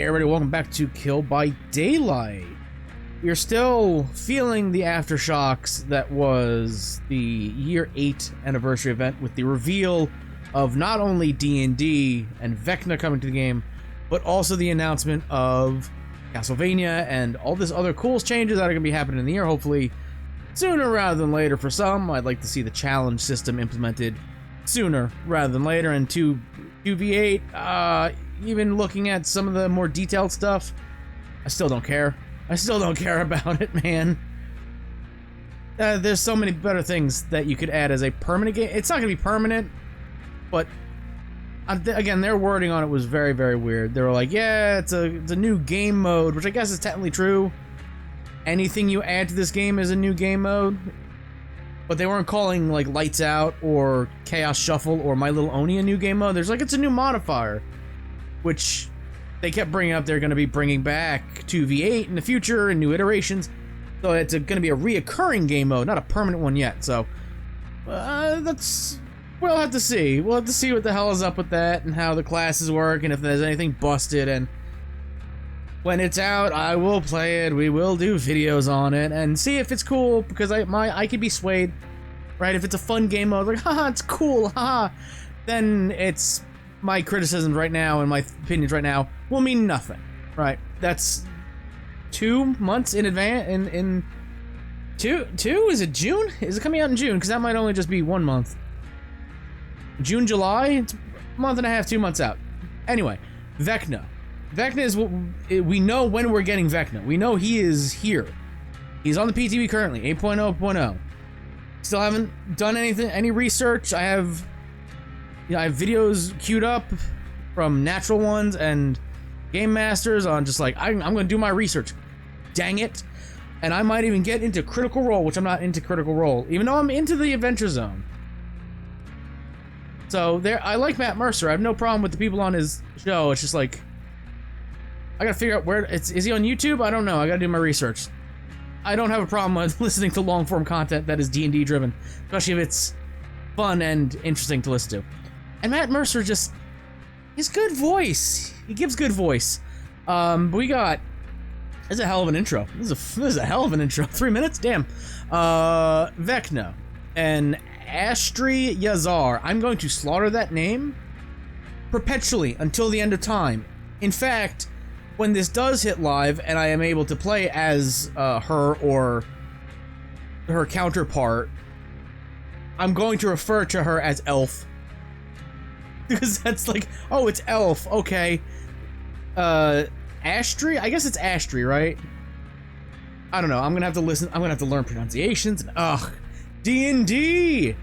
Hey everybody, welcome back to Kill by Daylight. We're still feeling the aftershocks that was the year 8 anniversary event with the reveal of not only D&D and Vecna coming to the game, but also the announcement of Castlevania and all this other cool changes that are going to be happening in the year, hopefully sooner rather than later for some. I'd like to see the challenge system implemented sooner rather than later, and 2v8, even looking at some of the more detailed stuff, I still don't care. I still don't care about it, man. There's so many better things that you could add as a permanent game. It's not going to be permanent, but again, their wording on it was very, very weird. They were like, yeah, it's a new game mode, which I guess is technically true. Anything you add to this game is a new game mode. But they weren't calling, like, Lights Out or Chaos Shuffle or My Little Oni a new game mode. There's like, it's a new modifier, which they kept bringing up. They're going to be bringing back 2v8 in the future and new iterations. So it's going to be a reoccurring game mode, not a permanent one yet. So we'll have to see. We'll have to see what the hell is up with that and how the classes work and if there's anything busted. And when it's out, I will play it. We will do videos on it and see if it's cool, because I could be swayed, right? If it's a fun game mode, like, haha, it's cool, haha, then it's my criticisms right now and my opinions right now will mean nothing, right? That's 2 months in advance. In two is it June? Is it coming out in June? Because that might only just be 1 month. June, July, it's a month and a half, 2 months out. Anyway, Vecna. Vecna is what we know when we're getting Vecna. We know he is here. He's on the PTB currently, 8.0.0. Still haven't done any research. I have videos queued up from Natural Ones and Game Masters on just like, I'm going to do my research. Dang it. And I might even get into Critical Role, which I'm not into Critical Role, even though I'm into the Adventure Zone. So I like Matt Mercer. I have no problem with the people on his show. It's just like, I gotta figure out where is he on YouTube? I don't know. I gotta do my research. I don't have a problem with listening to long form content that is D&D driven, especially if it's fun and interesting to listen to. And Matt Mercer he's good voice. He gives good voice. We got, this is a hell of an intro. This is a hell of an intro. 3 minutes? Damn. Vecna and Astri Yazar. I'm going to slaughter that name perpetually until the end of time. In fact, when this does hit live and I am able to play as her or her counterpart, I'm going to refer to her as Elf. Because that's like, oh, it's Elf, okay. Astri? I guess it's Astri, right? I don't know, I'm gonna have to listen, I'm gonna have to learn pronunciations, and ugh. D&D!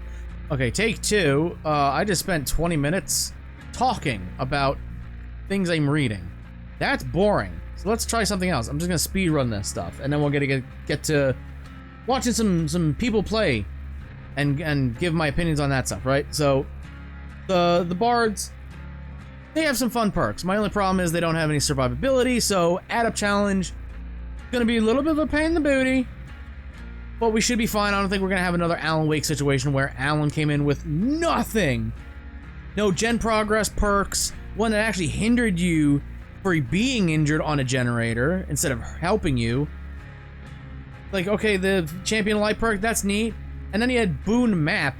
Okay, take 2. I just spent 20 minutes talking about things I'm reading. That's boring. So let's try something else. I'm just gonna speed run this stuff, and then we'll get to watching some people play, and give my opinions on that stuff, right? So the bards, they have some fun perks. My only problem is they don't have any survivability. So add up challenge, gonna be a little bit of a pain in the booty, but we should be fine. I don't think we're gonna have another Alan Wake situation where Alan came in with nothing, no gen progress perks, one that actually hindered you for being injured on a generator instead of helping you. Like, okay, the champion light perk, that's neat. And then he had boon map.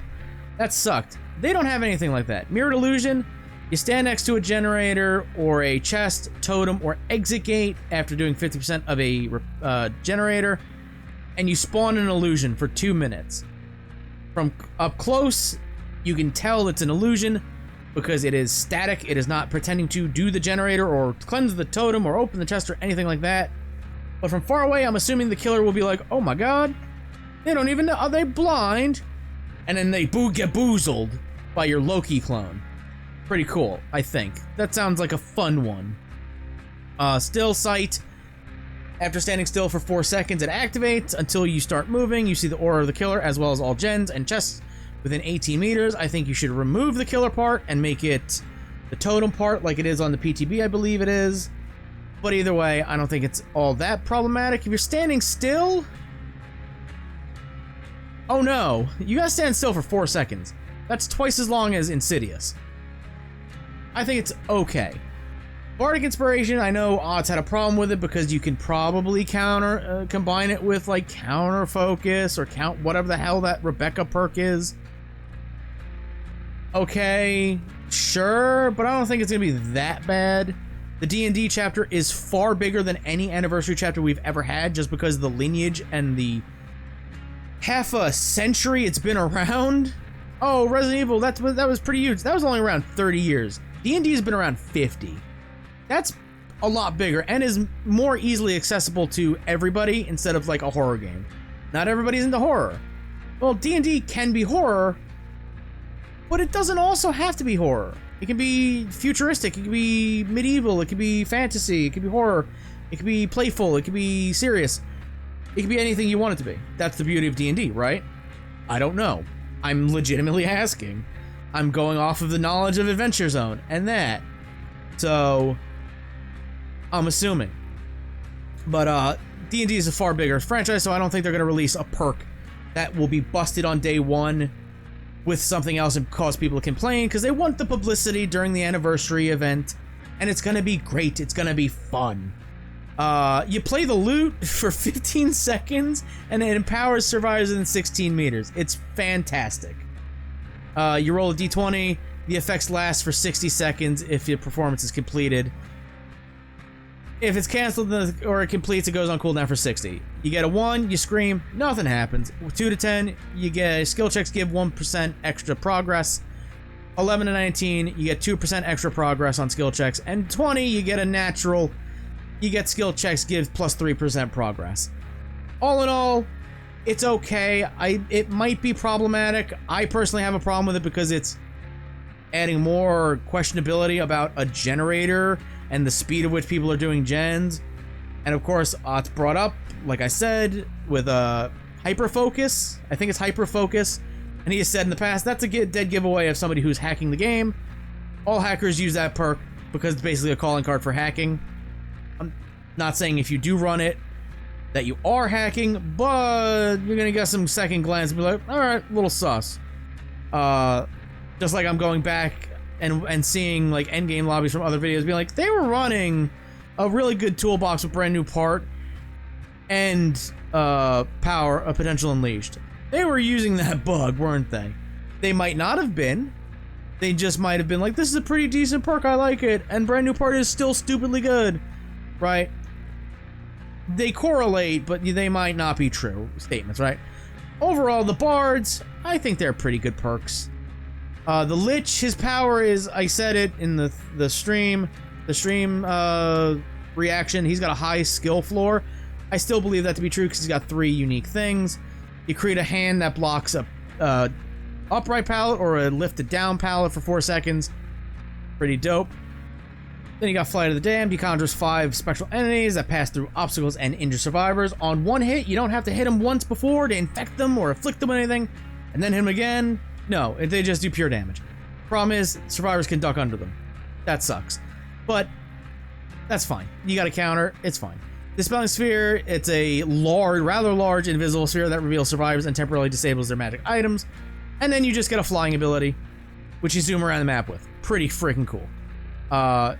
That sucked. They don't have anything like that. Mirrored illusion, you stand next to a generator or a chest, totem, or exit gate after doing 50% of a generator, and you spawn an illusion for 2 minutes. From up close, you can tell it's an illusion, because it is static. It is not pretending to do the generator or cleanse the totem or open the chest or anything like that. But from far away, I'm assuming the killer will be like, oh my god, they don't even know, are they blind? And then they get boozled by your Loki clone. Pretty cool, I think. That sounds like a fun one. Still sight. After standing still for 4 seconds, it activates until you start moving. You see the aura of the killer as well as all gens and chests within 18 meters. I think you should remove the killer part and make it the totem part like it is on the PTB, I believe it is. But either way, I don't think it's all that problematic. If you're standing still... Oh no, you gotta stand still for 4 seconds. That's twice as long as Insidious. I think it's okay. Bardic Inspiration, I know Odds had a problem with it because you can probably combine it with like Counter Focus or count whatever the hell that Rebecca perk is. Okay, sure, but I don't think it's gonna be that bad. The D&D chapter is far bigger than any anniversary chapter we've ever had, just because of the lineage and the half a century it's been around. Oh, Resident Evil, that was pretty huge. That was only around 30 years. D&D has been around 50. That's a lot bigger and is more easily accessible to everybody instead of like a horror game. Not everybody's into horror. Well, D&D can be horror, but it doesn't also have to be horror. It can be futuristic, it can be medieval, it can be fantasy, it can be horror, it can be playful, it can be serious. It can be anything you want it to be. That's the beauty of D&D, right? I don't know. I'm legitimately asking. I'm going off of the knowledge of Adventure Zone and that. So, I'm assuming. But D&D is a far bigger franchise, so I don't think they're going to release a perk that will be busted on day one with something else and cause people to complain, because they want the publicity during the anniversary event, and it's going to be great. It's going to be fun. You play the loot for 15 seconds, and it empowers survivors within 16 meters. It's fantastic. You roll a d20, the effects last for 60 seconds if your performance is completed. If it's canceled or it completes, it goes on cooldown for 60. You get a 1, you scream, nothing happens. 2 to 10, you get skill checks give 1% extra progress. 11 to 19, you get 2% extra progress on skill checks. And 20, you get a natural, you get skill checks give plus 3% progress. All in all, it's okay. It might be problematic. I personally have a problem with it because it's adding more questionability about a generator and the speed at which people are doing gens. And of course, it's brought up, like I said, with a hyper-focus. I think it's hyper-focus. And he has said in the past, that's a dead giveaway of somebody who's hacking the game. All hackers use that perk because it's basically a calling card for hacking. I'm not saying if you do run it, that you are hacking, but you're gonna get some second glance and be like, alright, little sus. Just like I'm going back and seeing like endgame lobbies from other videos, being like, they were running a really good toolbox with brand new part and power of potential unleashed. They were using that bug, weren't they? They might not have been. They just might have been like, this is a pretty decent perk, I like it, and brand new part is still stupidly good, right? They correlate, but they might not be true statements, right? Overall, the bards, I think they're pretty good perks. The Lich, his power is, I said it in the stream reaction, he's got a high skill floor. I still believe that to be true because he's got 3 unique things. You create a hand that blocks a upright pallet or a lifted down pallet for 4 seconds. Pretty dope. Then you got Flight of the Damned. He conjures 5 spectral entities that pass through obstacles and injure survivors. On one hit, you don't have to hit them once before to infect them or afflict them with anything, and then hit them again. No, they just do pure damage. Problem is, survivors can duck under them. That sucks. But that's fine. You got a counter, it's fine. Dispelling Sphere, it's a rather large invisible sphere that reveals survivors and temporarily disables their magic items. And then you just get a flying ability, which you zoom around the map with. Pretty freaking cool.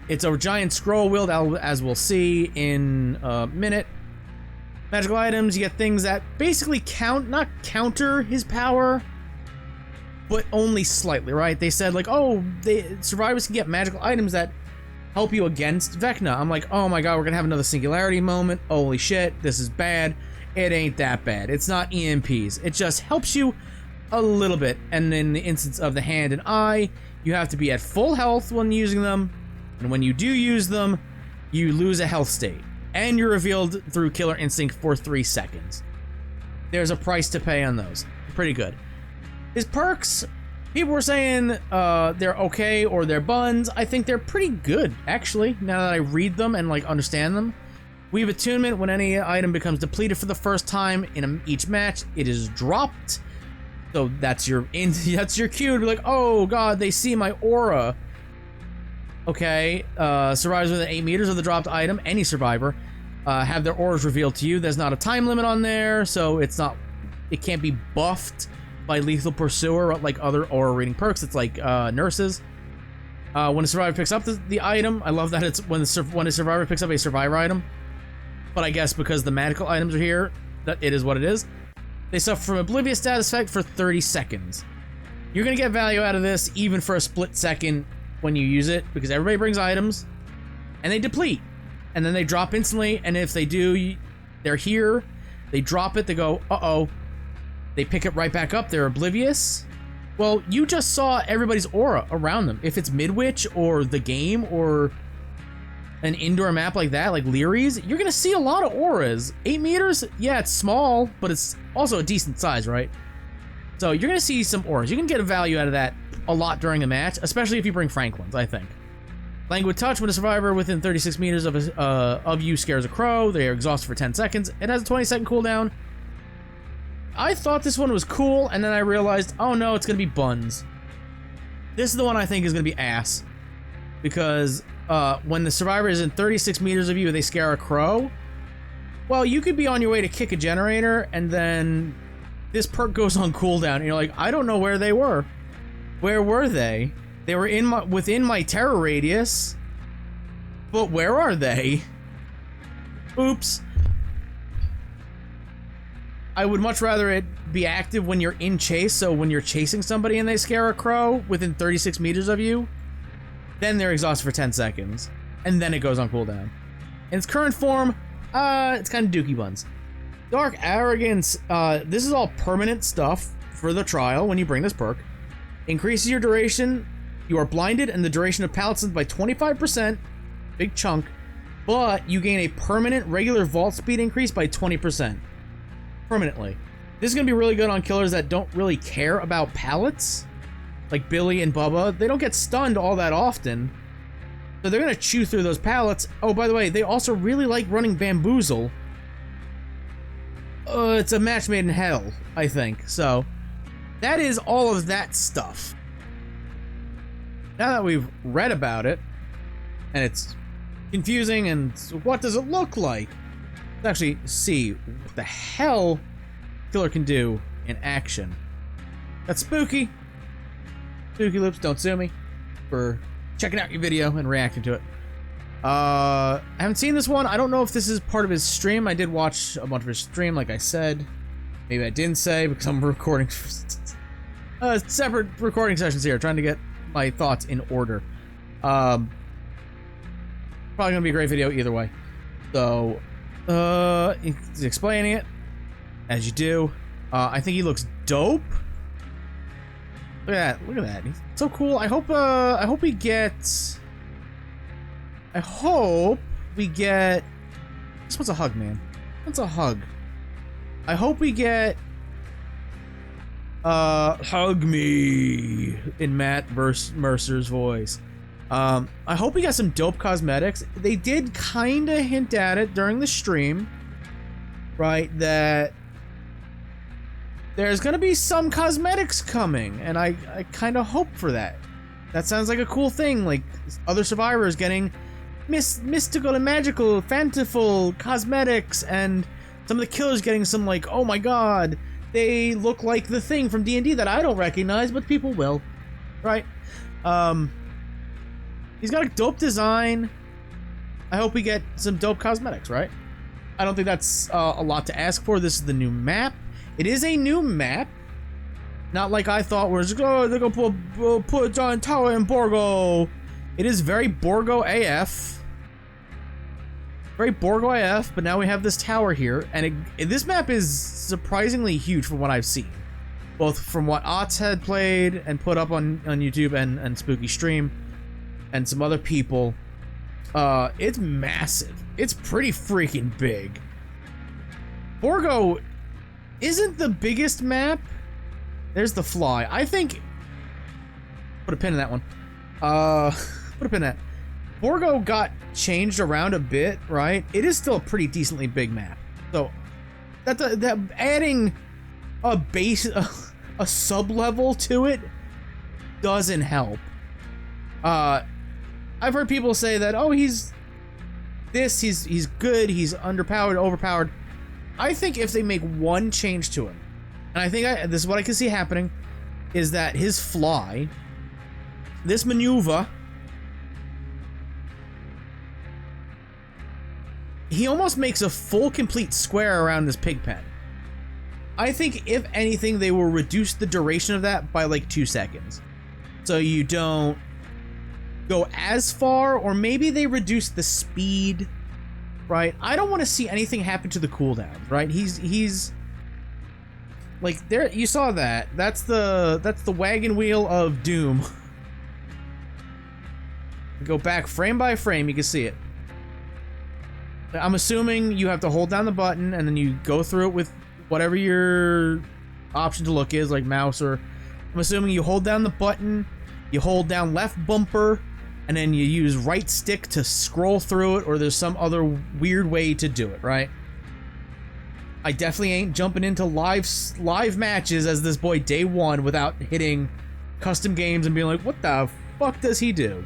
It's a giant scroll wheel, as we'll see in a minute. Magical items, you get things that basically not counter his power, but only slightly, right? They said like, oh, survivors can get magical items that help you against Vecna. I'm like, oh my god, we're gonna have another singularity moment. Holy shit, this is bad. It ain't that bad. It's not EMPs. It just helps you a little bit. And in the instance of the hand and eye, you have to be at full health when using them. And when you do use them, you lose a health state. And you're revealed through Killer Instinct for 3 seconds. There's a price to pay on those. Pretty good. His perks, people were saying they're okay or they're buns. I think they're pretty good, actually, now that I read them and like understand them. Weave Attunement, when any item becomes depleted for the first time in each match, it is dropped. So that's your cue to be like, oh god, they see my aura. Okay, survivors within 8 meters of the dropped item, any survivor, have their auras revealed to you. There's not a time limit on there, so it can't be buffed by Lethal Pursuer like other aura reading perks. It's like nurses. When a survivor picks up the item, I love that it's when a survivor picks up a survivor item. But I guess because the magical items are here, that it is what it is. They suffer from oblivious status effect for 30 seconds. You're gonna get value out of this even for a split second when you use it, because everybody brings items, and they deplete. And then they drop instantly, and if they do, they're here, they drop it, they go, uh-oh. They pick it right back up, they're oblivious. Well, you just saw everybody's aura around them. If it's Midwich or the game or an indoor map like that, like Leary's, you're gonna see a lot of auras. 8 meters, yeah, it's small, but it's also a decent size, right? So you're gonna see some auras. You can get a value out of that a lot during a match, especially if you bring Franklin's, I think. Languid Touch, when a survivor within 36 meters of you scares a crow, they are exhausted for 10 seconds. It has a 20-second cooldown. I thought this one was cool, and then I realized, oh no, it's gonna be buns. This is the one I think is gonna be ass. Because when the survivor is in 36 meters of you, they scare a crow. Well, you could be on your way to kick a generator, and then this perk goes on cooldown, and you're like, I don't know where they were. Where were they? They were within my terror radius. But where are they? Oops. I would much rather it be active when you're in chase, so when you're chasing somebody and they scare a crow within 36 meters of you, then they're exhausted for 10 seconds, and then it goes on cooldown. In its current form, it's kind of dookie buns. Dark Arrogance, this is all permanent stuff for the trial when you bring this perk. Increases your duration, you are blinded, and the duration of pallets by 25%, big chunk, but you gain a permanent regular vault speed increase by 20%. Permanently. This is going to be really good on killers that don't really care about pallets, like Billy and Bubba. They don't get stunned all that often, so they're going to chew through those pallets. Oh, by the way, they also really like running Bamboozle. It's a match made in hell, I think. So, that is all of that stuff. Now that we've read about it, and it's confusing, and what does it look like? Let's actually see what the hell killer can do in action. That's spooky. Spooky Loops, don't sue me for checking out your video and reacting to it. I haven't seen this one. I don't know if this is part of his stream. I did watch a bunch of his stream, like I said. Maybe I didn't say because I'm recording separate recording sessions here, trying to get my thoughts in order. Probably gonna be a great video either way. So, he's explaining it as you do. I think he looks dope. Look at that! Look at that! He's so cool. I hope we get. I hope we get. This wants a hug, man. Wants a hug. I hope we get. Hug me in Matt Mercer's voice. I hope we got some dope cosmetics. They did kind of hint at it during the stream, right? That there's gonna be some cosmetics coming, and I kind of hope for that. That sounds like a cool thing, like other survivors getting mystical and magical, fanciful cosmetics, and some of the killers getting some like, oh my god, they look like the thing from D&D that I don't recognize, but people will, right? He's got a dope design. I hope we get some dope cosmetics, right? I don't think that's a lot to ask for. This is the new map. It is a new map. Not like I thought, where it's, oh, they're gonna put John Tower in Borgo. It is very Borgo AF. Very Borgo AF, but now we have this tower here, and this map is surprisingly huge from what I've seen. Both from what Otts had played and put up on YouTube and Spooky Stream, and some other people. It's massive. It's pretty freaking big. Borgo isn't the biggest map. There's the fly. I think... Put a pin in that one. Put a pin in that. Borgo got changed around a bit, right? It is still a pretty decently big map. So, that adding a base... a sub-level to it doesn't help. I've heard people say that, oh, he's good, he's underpowered, overpowered. I think if they make one change to him, and I think this is what I can see happening, is that his fly, this maneuver, he almost makes a full complete square around this pig pen. I think if anything, they will reduce the duration of that by like 2 seconds. So you don't go as far, or maybe they reduce the speed, right? I don't want to see anything happen to the cooldowns, right? He's like, there, you saw that. That's the wagon wheel of doom. Go back frame by frame, you can see it. I'm assuming you have to hold down the button and then you go through it with whatever your option to look is, like mouse, or I'm assuming you hold down the button, you hold down left bumper, and then you use right stick to scroll through it, or there's some other weird way to do it, right? I definitely ain't jumping into live matches as this boy day one without hitting custom games and being like, what the fuck does he do?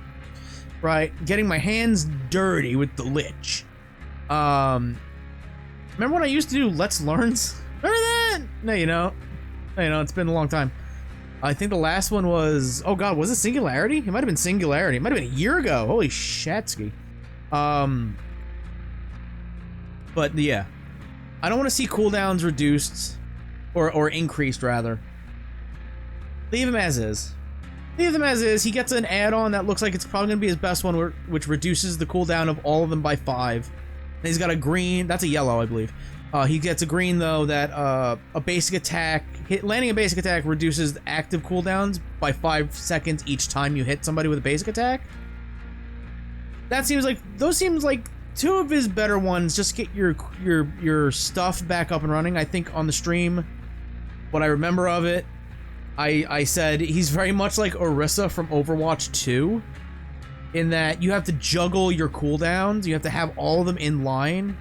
Right? Getting my hands dirty with the Lich. Remember when I used to do Let's Learns? Remember that? No, you know. No, you know, it's been a long time. I think the last one was, oh god, was it Singularity? It might have been Singularity. It might have been a year ago. Holy shatsky. But yeah. I don't want to see cooldowns reduced, or increased rather. Leave him as is. Leave him as is. He gets an add-on that looks like it's probably going to be his best one, which reduces the cooldown of all of them by 5. And he's got a green, that's a yellow, I believe. He gets a green, though, that a basic attack, landing a basic attack reduces active cooldowns by 5 seconds each time you hit somebody with a basic attack. That seems like, those seems like 2 of his better ones. Just get your stuff back up and running. I think on the stream, what I remember of it, I said he's very much like Orisa from Overwatch 2, in that you have to juggle your cooldowns. You have to have all of them in line,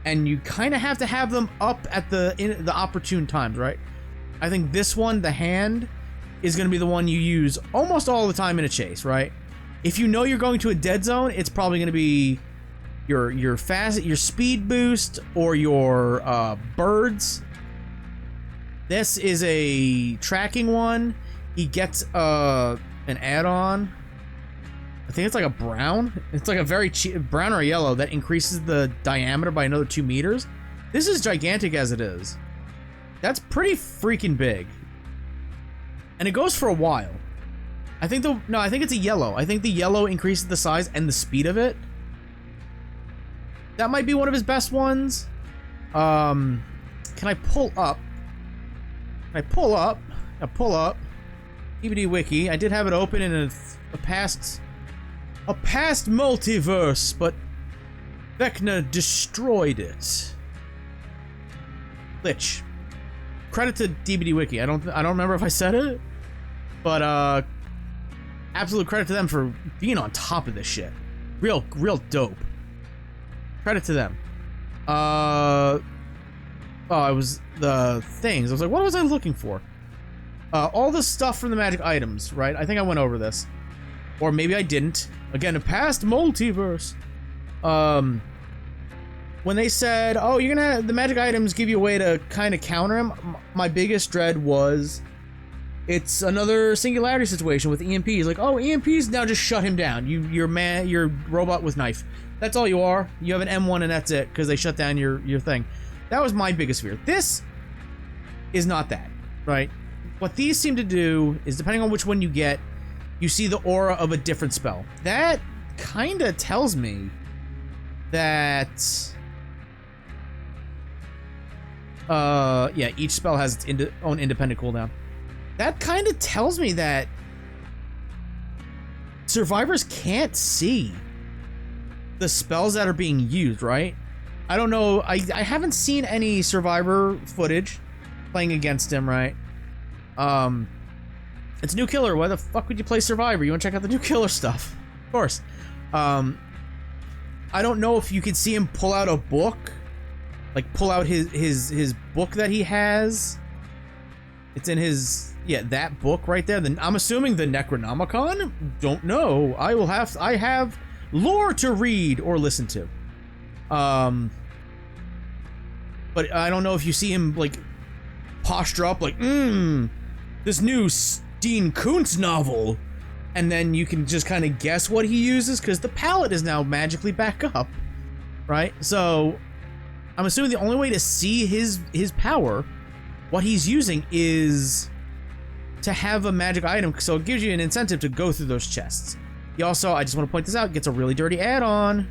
and you kind of have to have them up at the opportune times, right? I think this one, the hand, is going to be the one you use almost all the time in a chase, right? If you know you're going to a dead zone, it's probably going to be your speed boost, or your birds. This is a tracking one. He gets an add-on. I think it's like a brown. It's like a very cheap brown or yellow that increases the diameter by another 2 meters. This is gigantic as it is. That's pretty freaking big. And it goes for a while. I think it's a yellow. I think the yellow increases the size and the speed of it. That might be one of his best ones. Can I pull up? Can I pull up? I'll pull up. DVD Wiki. I did have it open in a past multiverse, but Vecna destroyed it. Lich. Credit to DVD Wiki. I don't remember if I said it, but absolute credit to them for being on top of this shit. Real dope. Credit to them. Oh, it was the things. I was like, what was I looking for? All the stuff from the magic items, right? I think I went over this. Or maybe I didn't. Again, a past multiverse. When they said, oh, you're gonna have the magic items give you a way to kind of counter him, my biggest dread was it's another Singularity situation with EMPs. Like, oh, EMPs, now just shut him down. You're robot with knife. That's all you are. You have an M1 and that's it, because they shut down your thing. That was my biggest fear. This is not that, right? What these seem to do is, depending on which one you get, you see the aura of a different spell. That kind of tells me that yeah, each spell has its own independent cooldown. That kind of tells me that survivors can't see the spells that are being used, right? I don't know. I haven't seen any survivor footage playing against him, right? It's new killer. Why the fuck would you play survivor? You want to check out the new killer stuff? Of course. I don't know if you could see him pull out a book, like pull out his book that he has. It's in his, yeah, that book right there. Then I'm assuming the Necronomicon. Don't know. I have lore to read or listen to. But I don't know if you see him like posture up like, this new Steen Kuntz novel, and then you can just kind of guess what he uses because the palette is now magically back up. right? So I'm assuming the only way to see his power, what he's using, is to have a magic item, so it gives you an incentive to go through those chests. He also, I just want to point this out, gets a really dirty add-on.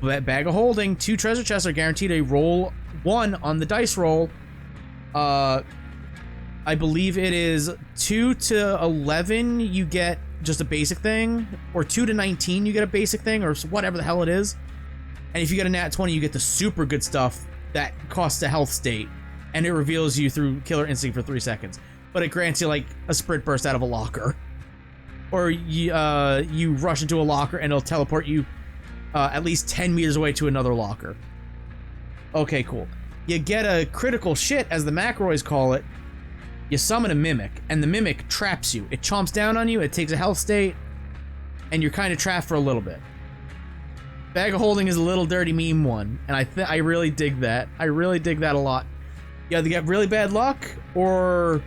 That bag of holding, 2 treasure chests are guaranteed a roll 1 on the dice roll. I believe it is 2 to 11 you get just a basic thing, or 2 to 19 you get a basic thing, or whatever the hell it is. And if you get a nat 20, you get the super good stuff that costs a health state, and it reveals you through Killer Instinct for 3 seconds. But it grants you like a sprint burst out of a locker. Or you rush into a locker and it'll teleport you at least 10 meters away to another locker. Okay, cool. You get a critical shit, as the McElroys call it. You summon a Mimic, and the Mimic traps you. It chomps down on you, it takes a health state, and you're kind of trapped for a little bit. Bag of Holding is a little dirty meme one, and I really dig that. I really dig that a lot. You either get really bad luck, or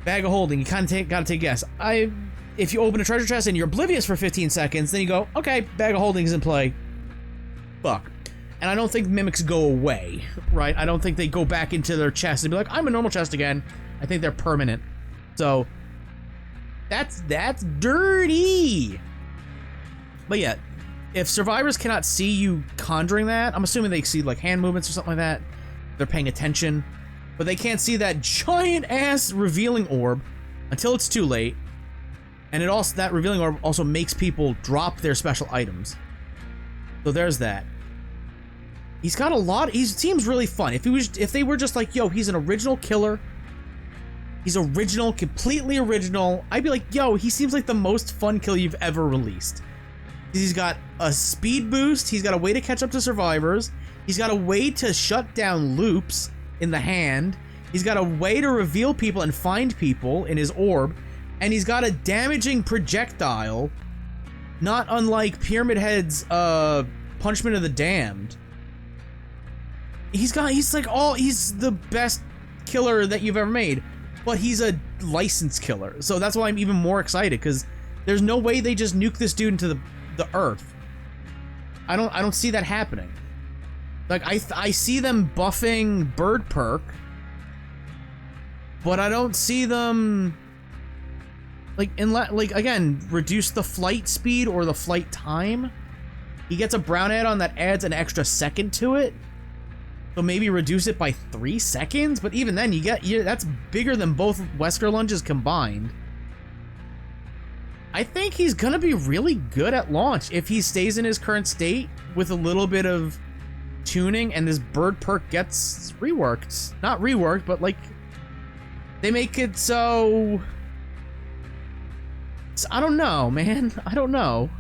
Bag of Holding. You kind of gotta take a guess. If you open a treasure chest and you're oblivious for 15 seconds, then you go, okay, Bag of Holding is in play. Fuck. And I don't think mimics go away, right? I don't think they go back into their chest and be like, I'm a normal chest again. I think they're permanent. So that's dirty. But yeah, if survivors cannot see you conjuring that, I'm assuming they see like hand movements or something like that. They're paying attention, but they can't see that giant ass revealing orb until it's too late. And that revealing orb also makes people drop their special items. So there's that. He's got a lot. He seems really fun. If they were just like, yo, he's an original killer. He's original, completely original. I'd be like, yo, he seems like the most fun killer you've ever released. He's got a speed boost. He's got a way to catch up to survivors. He's got a way to shut down loops in the hand. He's got a way to reveal people and find people in his orb. And he's got a damaging projectile, not unlike Pyramid Head's Punishment of the Damned. He's the best killer that you've ever made, but he's a licensed killer. So that's why I'm even more excited, because there's no way they just nuke this dude into the earth. I don't see that happening. Like I see them buffing Bird Perk, but I don't see them again, reduce the flight speed or the flight time. He gets a brown add-on that adds an extra second to it. So maybe reduce it by 3 seconds, but even then that's bigger than both Wesker lunges combined. I think he's gonna be really good at launch if he stays in his current state with a little bit of tuning and this Bird Perk gets reworked. Not reworked, but like they make it so I don't know, man. I don't know.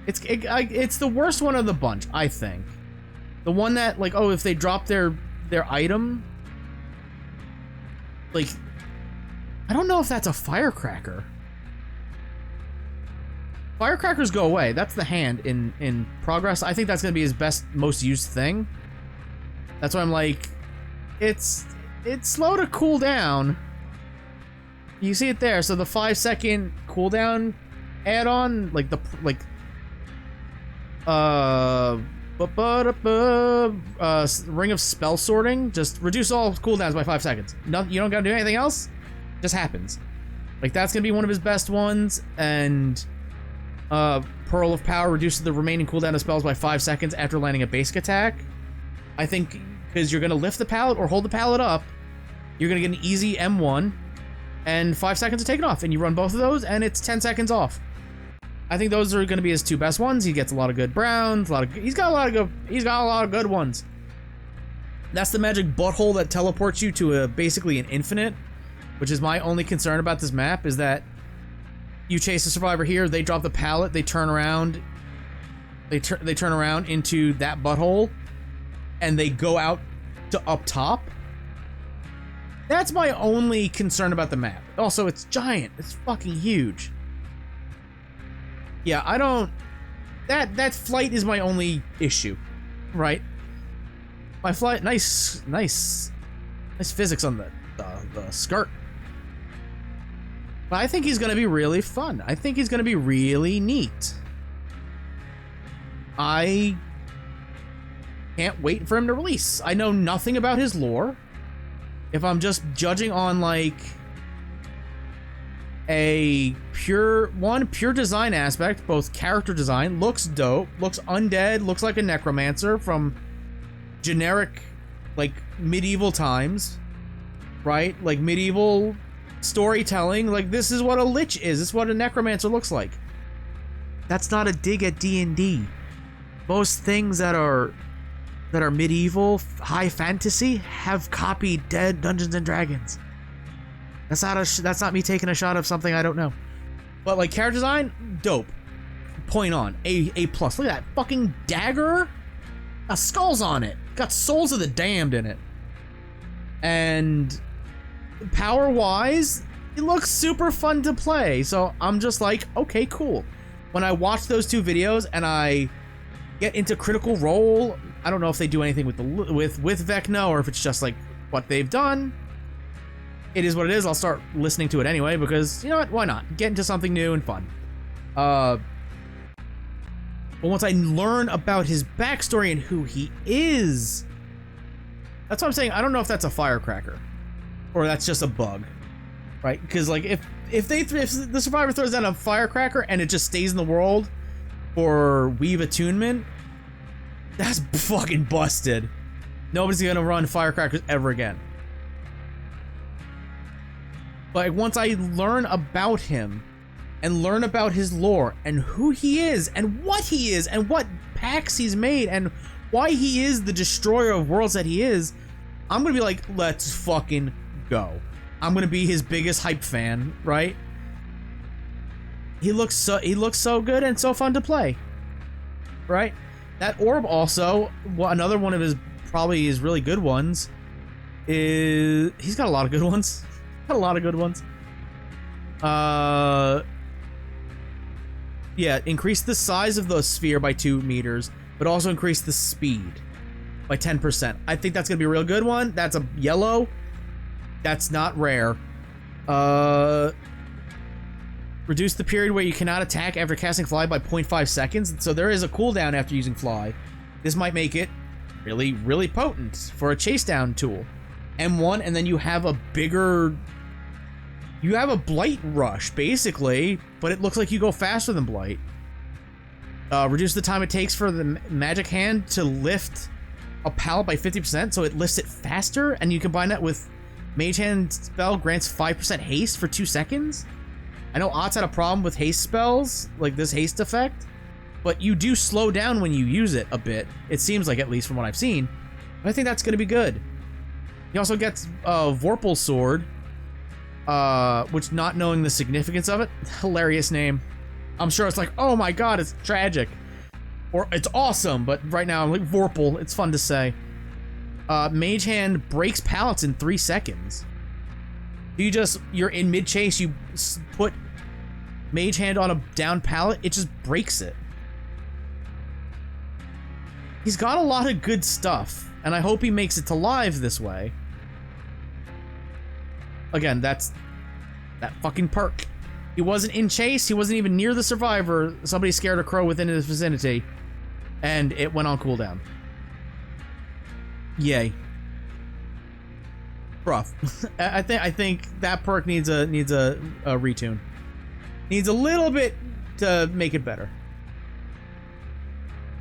It's the worst one of the bunch, I think. The one that, like, oh, if they drop their item, like, I don't know if that's a firecracker. Firecrackers go away. That's the hand in progress. I think that's gonna be his most used thing. That's why I'm like, it's slow to cool down. You see it there. So the 5-second cooldown add-on, Ring of Spell Sorting, just reduce all cooldowns by 5 seconds. No, you don't gotta do anything else. Just happens. Like, that's gonna be one of his best ones. And Pearl of Power reduces the remaining cooldown of spells by 5 seconds after landing a basic attack. I think because you're gonna lift the pallet or hold the pallet up, you're gonna get an easy M1 and 5 seconds to take it off, and you run both of those and it's 10 seconds off. I think those are going to be his 2 best ones. He gets a lot of good browns, he's got a lot of good ones. That's the magic butthole that teleports you to basically an infinite, which is my only concern about this map, is that you chase a survivor here, they drop the pallet, they turn around, they turn around into that butthole, and they go out to up top. That's my only concern about the map. Also, it's giant. It's fucking huge. Yeah, I don't... That flight is my only issue, right? My flight... Nice physics on the skirt. But I think he's gonna be really fun. I think he's gonna be really neat. I can't wait for him to release. I know nothing about his lore. If I'm just judging on like a pure design aspect, both character design, looks dope, looks undead, looks like a necromancer from generic like medieval times, right? Like medieval storytelling. Like, this is what a lich is. This is what a necromancer looks like. That's not a dig at D&D. Most things that are medieval, high fantasy, have copied dead Dungeons and Dragons. That's not me taking a shot of something I don't know. But like character design, dope. Point on. A plus. Look at that fucking dagger. Got skulls on it. Got Souls of the Damned in it. And power wise, it looks super fun to play. So I'm just like, okay, cool. When I watch those two videos and I get into Critical Role, I don't know if they do anything with Vecna or if it's just like what they've done. It is what it is. I'll start listening to it anyway because, you know what, why not? Get into something new and fun. But once I learn about his backstory and who he is, that's what I'm saying. I don't know if that's a firecracker or that's just a bug, right? Because like if the survivor throws down a firecracker and it just stays in the world for weave attunement, that's fucking busted. Nobody's gonna run firecrackers ever again. But once I learn about him and learn about his lore and who he is and what pacts he's made and why he is the destroyer of worlds that he is, I'm gonna be like, let's fucking go. I'm gonna be his biggest hype fan, right? He looks so good and so fun to play, right? That orb also, another one of his probably his really good ones is he's got a lot of good ones. A lot of good ones. Yeah, increase the size of the sphere by 2 meters, but also increase the speed by 10%. I think that's gonna be a real good one. That's a yellow. That's not rare. Reduce the period where you cannot attack after casting fly by 0.5 seconds. So there is a cooldown after using fly. This might make it really, really potent for a chase down tool. M1, and then you have a bigger... You have a Blight Rush, basically, but it looks like you go faster than Blight. Reduce the time it takes for the Magic Hand to lift a pallet by 50%, so it lifts it faster, and you combine that with Mage Hand spell grants 5% haste for 2 seconds. I know Ott's had a problem with haste spells, like this haste effect, but you do slow down when you use it a bit. It seems like, at least from what I've seen. But I think that's going to be good. He also gets Vorpal Sword, which, not knowing the significance of it, hilarious name. I'm sure it's like, oh my god, it's tragic. Or it's awesome, but right now I'm like, Vorpal, it's fun to say. Mage Hand breaks pallets in 3 seconds. You're in mid-chase, you put Mage Hand on a down pallet, it just breaks it. He's got a lot of good stuff, and I hope he makes it to live this way. Again, that's that fucking perk. He wasn't in chase, he wasn't even near the survivor. Somebody scared a crow within his vicinity, and it went on cooldown. Yay. Rough. I think that perk needs a retune. Needs a little bit to make it better.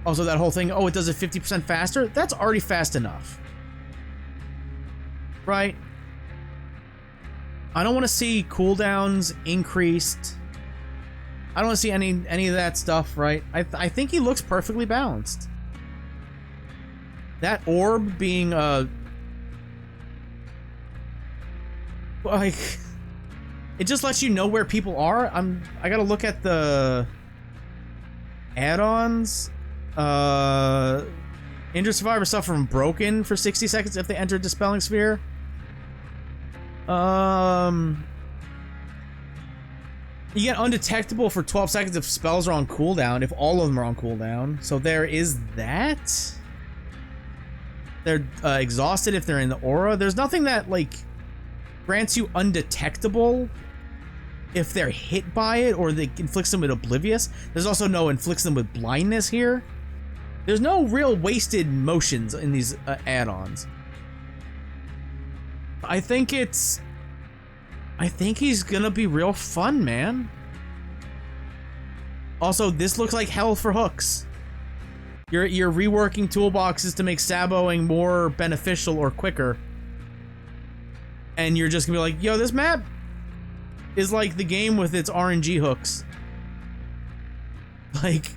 Also, that whole thing, oh, it does it 50% faster? That's already fast enough. Right? I don't want to see cooldowns increased. I don't want to see any of that stuff, right? I think he looks perfectly balanced. That orb being like, it just lets you know where people are. I gotta look at the add-ons. Injured survivors suffer from broken for 60 seconds if they enter Dispelling Sphere. You get undetectable for 12 seconds if spells are on cooldown, if all of them are on cooldown. So there is that. They're exhausted if they're in the aura. There's nothing that, like, grants you undetectable if they're hit by it or they inflicts them with oblivious. There's also no inflicts them with blindness here. There's no real wasted motions in these add-ons. I think he's gonna be real fun, man. Also, this looks like hell for hooks. You're reworking toolboxes to make saboing more beneficial or quicker. And you're just gonna be like, yo, this map is like the game with its RNG hooks. Like,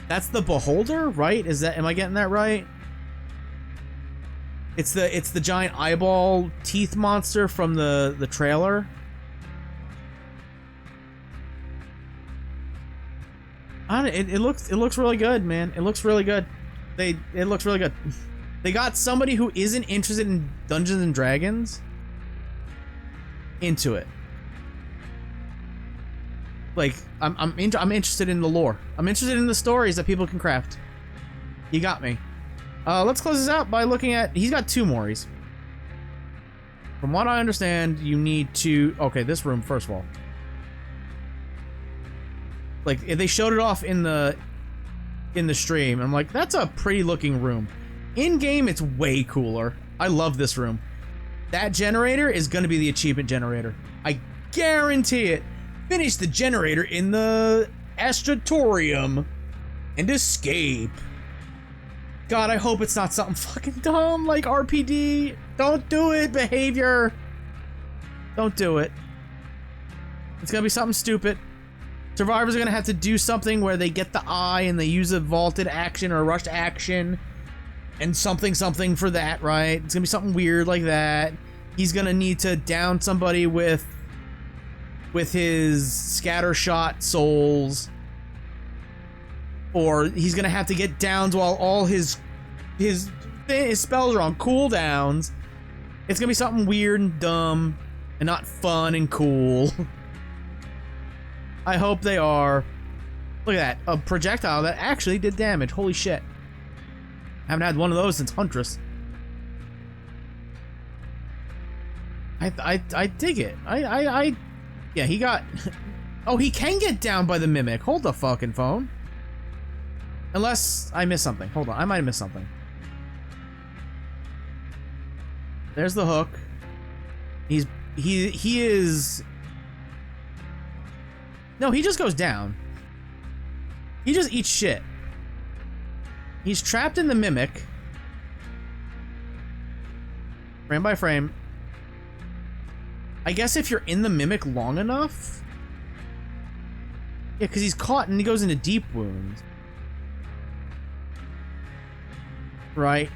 that's the beholder, right? Am I getting that right? It's the giant eyeball teeth monster from the trailer. It looks really good, man. It looks really good. It looks really good. They got somebody who isn't interested in Dungeons and Dragons into it. Like, I'm interested in the lore. I'm interested in the stories that people can craft. You got me. Let's close this out by looking at... He's got 2 Moris. From what I understand, you need to... Okay, this room, first of all. Like, if they showed it off in the stream, I'm like, that's a pretty looking room. In-game, it's way cooler. I love this room. That generator is gonna be the achievement generator. I guarantee it. Finish the generator in the Astratorium and escape. God, I hope it's not something fucking dumb like RPD. Don't do it, behavior. Don't do it. It's gonna be something stupid. Survivors are gonna have to do something where they get the eye and they use a vaulted action or a rushed action and something for that, right? It's gonna be something weird like that. He's gonna need to down somebody with his scatter shot souls, or he's gonna have to get downs while all his spells are on cooldowns. It's gonna be something weird and dumb and not fun and cool. I hope they are. Look at that, a projectile that actually did damage. Holy shit. Haven't had one of those since Huntress. I dig it. Yeah, he got... Oh, he can get down by the Mimic. Hold the fucking phone. Unless I missed something. Hold on, I might have missed something. There's the hook. He is... No, he just goes down. He just eats shit. He's trapped in the Mimic. Frame by frame. I guess if you're in the Mimic long enough... Yeah, because he's caught and he goes into deep wounds. Right?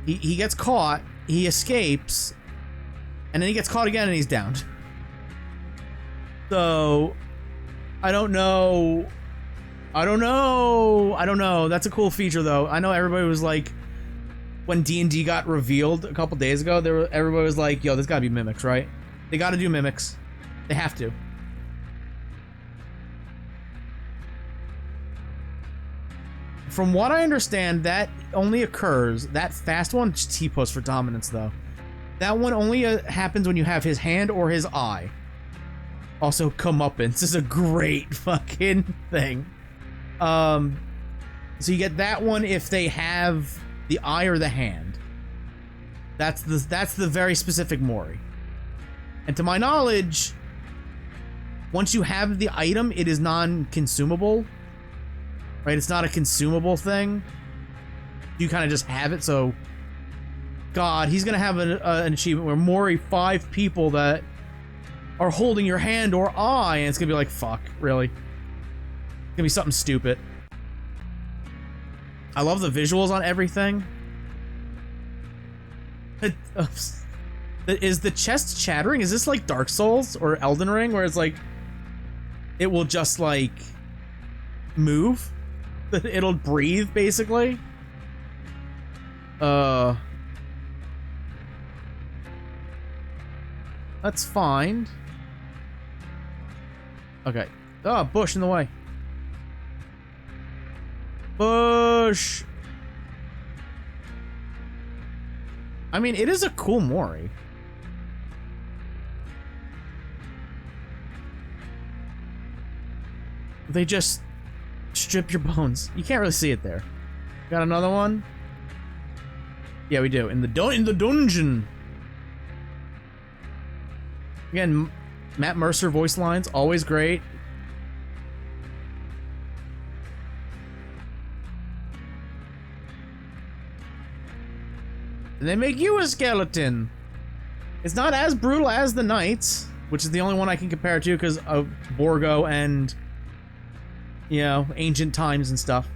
He gets caught, he escapes, and then he gets caught again and he's down. So... I don't know. That's a cool feature, though. I know everybody was like... When D&D got revealed a couple days ago, everybody was like, yo, there's gotta be mimics, right? They gotta do mimics. They have to. From what I understand, that only occurs... That fast one, just T-post for dominance, though. That one only happens when you have his hand or his eye. Also, comeuppance is a great fucking thing. So you get that one if they have the eye or the hand. That's the very specific Mori. And to my knowledge, once you have the item, it is non-consumable. Right? It's not a consumable thing. You kind of just have it, so... God, he's gonna have an achievement where Mori 5 people that are holding your hand or eye, and it's gonna be like, fuck, really? It's gonna be something stupid. I love the visuals on everything. Is the chest chattering? Is this like Dark Souls or Elden Ring, where it's like, it will just like move? It'll breathe, basically? Let's find... Okay. Oh, bush in the way. Bush! I mean, it is a cool Mori. they just strip your bones. You can't really see it there. Got another one? Yeah, we do. In the dungeon. Again, Matt Mercer voice lines, always great. And they make you a skeleton. It's not as brutal as the Knights, which is the only one I can compare it to because of Borgo and, you know, ancient times and stuff.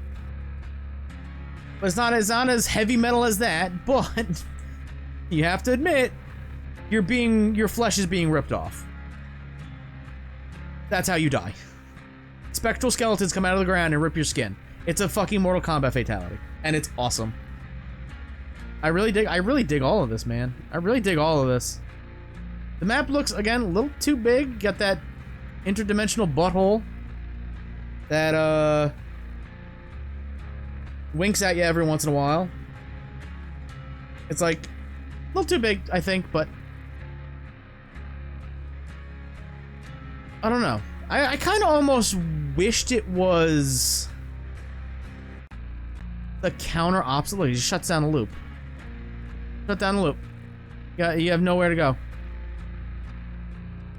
But it's not as heavy metal as that, but you have to admit, your flesh is being ripped off. That's how you die. Spectral skeletons come out of the ground and rip your skin. It's a fucking Mortal Kombat fatality, and it's awesome. I really dig all of this, man. I really dig all of this. The map looks, again, a little too big. Got that interdimensional butthole that, winks at you every once in a while. It's like, a little too big, I think, but I don't know. I kind of almost wished it was the counter opposite. Look, he just shuts down the loop. Shut down the loop. You have nowhere to go.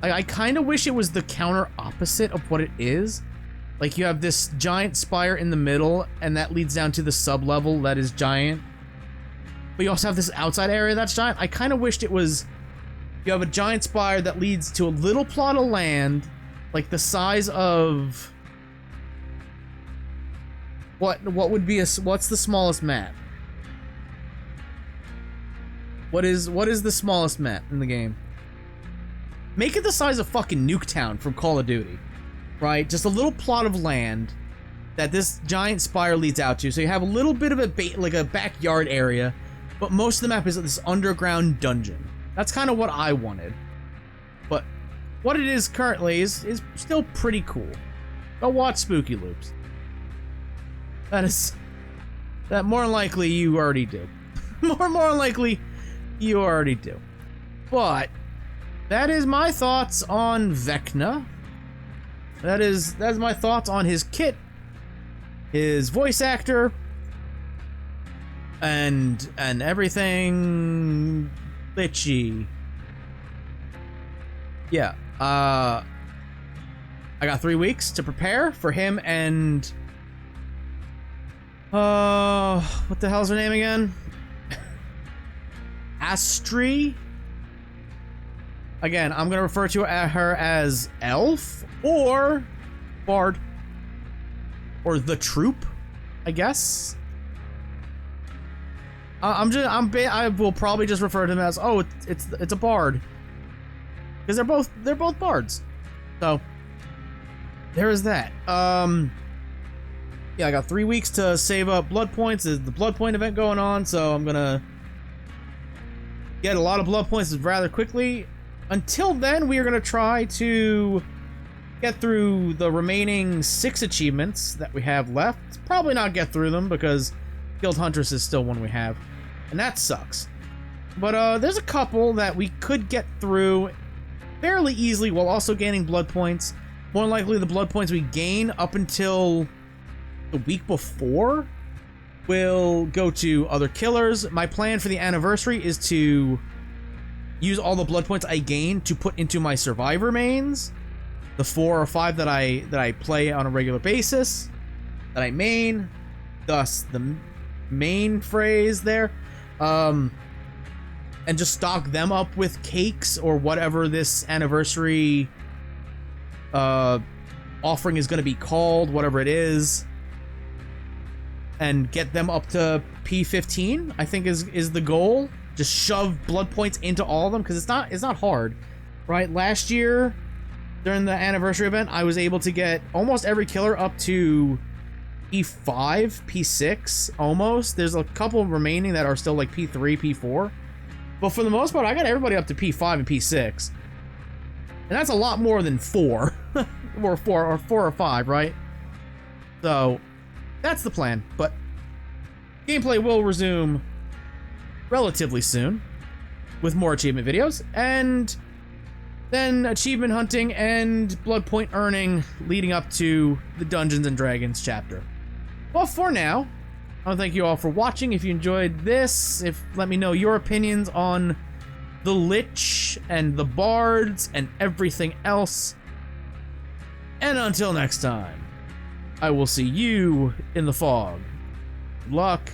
I kind of wish it was the counter opposite of what it is. Like, you have this giant spire in the middle, and that leads down to the sub-level that is giant. But you also have this outside area that's giant. I kind of wished it was... You have a giant spire that leads to a little plot of land, like the size of... What would be what's the smallest map? What is the smallest map in the game? Make it the size of fucking Nuketown from Call of Duty. Right? Just a little plot of land that this giant spire leads out to. So you have a little bit of like a backyard area, but most of the map is this underground dungeon. That's kind of what I wanted. But what it is currently is still pretty cool. Go watch Spooky Loops. That more than likely you already do. more than likely you already do. But that is my thoughts on Vecna. That's my thoughts on his kit, his voice actor, and everything bitchy. Yeah, I got 3 weeks to prepare for him and what the hell's her name again? Astri. Again, I'm gonna refer to her as Elf or Bard or the Troop, I guess. I will probably just refer to them as, oh, it's a Bard, because they're both bards. So there is that. Yeah, I got 3 weeks to save up blood points. There's the blood point event going on, so I'm gonna get a lot of blood points rather quickly. Until then, we are going to try to get through the remaining 6 achievements that we have left. Probably not get through them because Guild Huntress is still one we have, and that sucks. But there's a couple that we could get through fairly easily while also gaining blood points. More than likely, the blood points we gain up until the week before will go to other killers. My plan for the anniversary is to use all the blood points I gain to put into my survivor mains, the 4 or 5 that I play on a regular basis, that I main, thus the main phrase there, and just stock them up with cakes or whatever this anniversary offering is going to be called, whatever it is, and get them up to P15, I think is the goal. Just shove blood points into all of them, because it's not hard, right? Last year, during the anniversary event, I was able to get almost every killer up to P5, P6, almost. There's a couple remaining that are still like P3, P4. But for the most part, I got everybody up to P5 and P6. And that's a lot more than 4. or 4 or 5, right? So, that's the plan. But gameplay will resume relatively soon with more achievement videos, and then achievement hunting and blood point earning leading up to the Dungeons and Dragons chapter. Well, for now, I want to thank you all for watching. If you enjoyed this, let me know your opinions on the Lich and the Bards and everything else. And until next time, I will see you in the fog. Good luck.